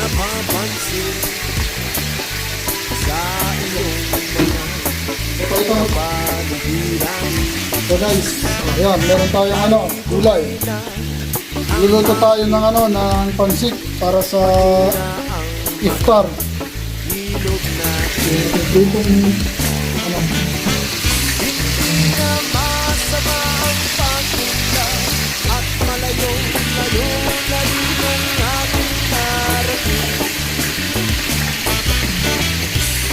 napapansin sa iyong mga Ito. kapaligiran. So guys, ayan, meron tayong gulay. Luluto tayo ng pansik para sa iftar. Ilog na Itong na masama ang pagpunta at malayo-layo na rin ang ating narating.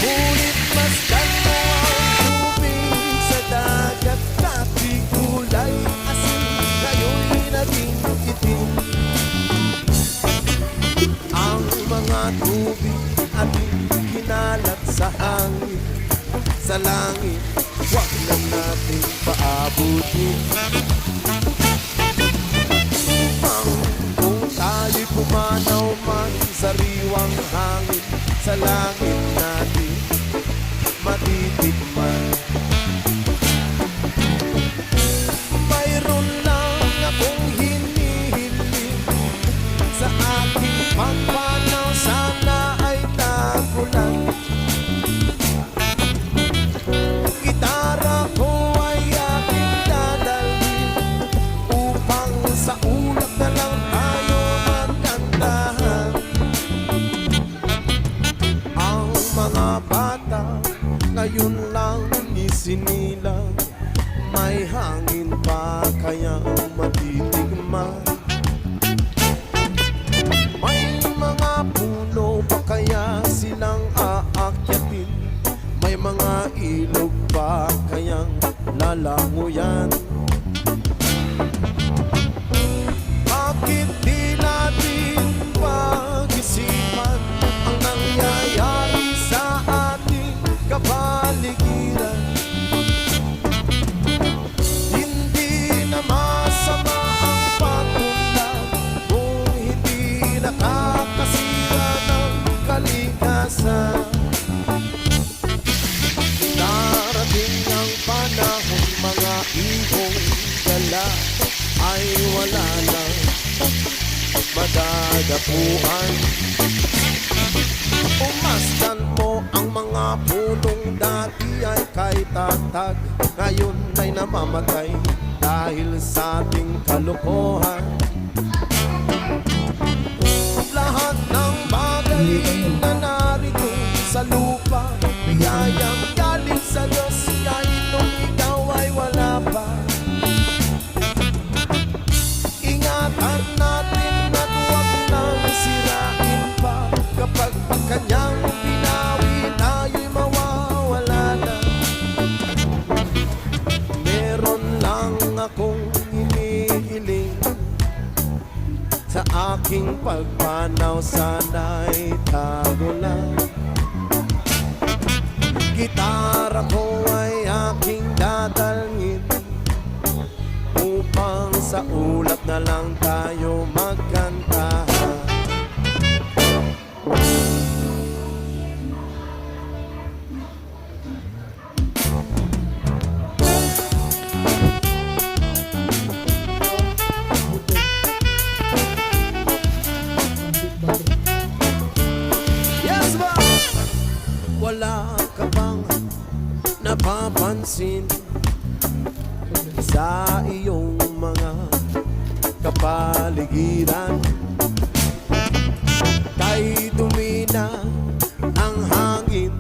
Ngunit masdan mo ang tubig sa dagat, dati kulay asin, ngayon'y naging itim. Ang mga tubig ating kinalat sa hangin, sa langit, huwag lang natin paabutin. Kung tayo'y pumanaw man sa riwang hangin, sa langit natin matitikman. Mayroon lang akong hinihiling sa aking pagpanaw, sana ay tagulan. Gitara ko ay aking dadalhin upang sa ulap na lang tayo magkantahan. Ang mga bata ngayon lang isinilang, may hangin pa kaya matitigman. May mga puno pa kaya silang aakyatin, may mga ilog pa kayang lalanguyan. Bakit di natin pag-isipan ang nangyayari sa ating kapaligiran? Hindi na masama ang pagpunta kung hindi nakakasira ng kalikasan. Darating ang panahon, mga ibong dala ay wala lang madadapuan. Umasdan mo ang mga punong dati ay kay tatag, ngayon ay namamatay dahil sa ating kalokohan. Lahat ng bagay na narito sa lupa, biyayang galing sa Diyos kahit nung ikaw ay wala pa. Ingatan natin at huwag nang sirain pa, kapag kanyang pinawi tayo'y mawawala na. Meron lang akong hinihiling sa aking pagpanaw, sana'y tago lang. Gitara ko ay aking dadalhin upang sa ulap na lang tayo magkantahan. Yes, ba? Wala ka bang napapansin sa iyong mga kapaligiran? Kay dumi na ang hangin,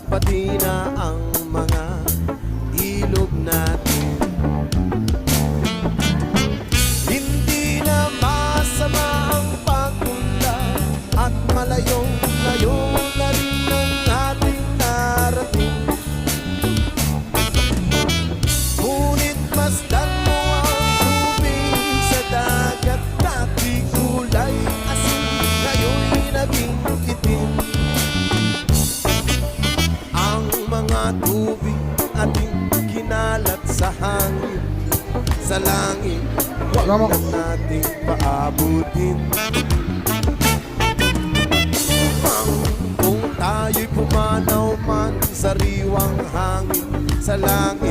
pati na ang mga ilog natin. Hindi na masama ang pagpunta at malayo-layo na rin ang ating narating. Ngunit masdan mo ang tubig sa dagat, dati kulay asin, ngayon'y naging itim. Ang mga tubig ating kinalat sa hangin, sa langit, huwag lang nating paabutin. Kung tayo'y pumanaw man sa riwang hangin, sa langit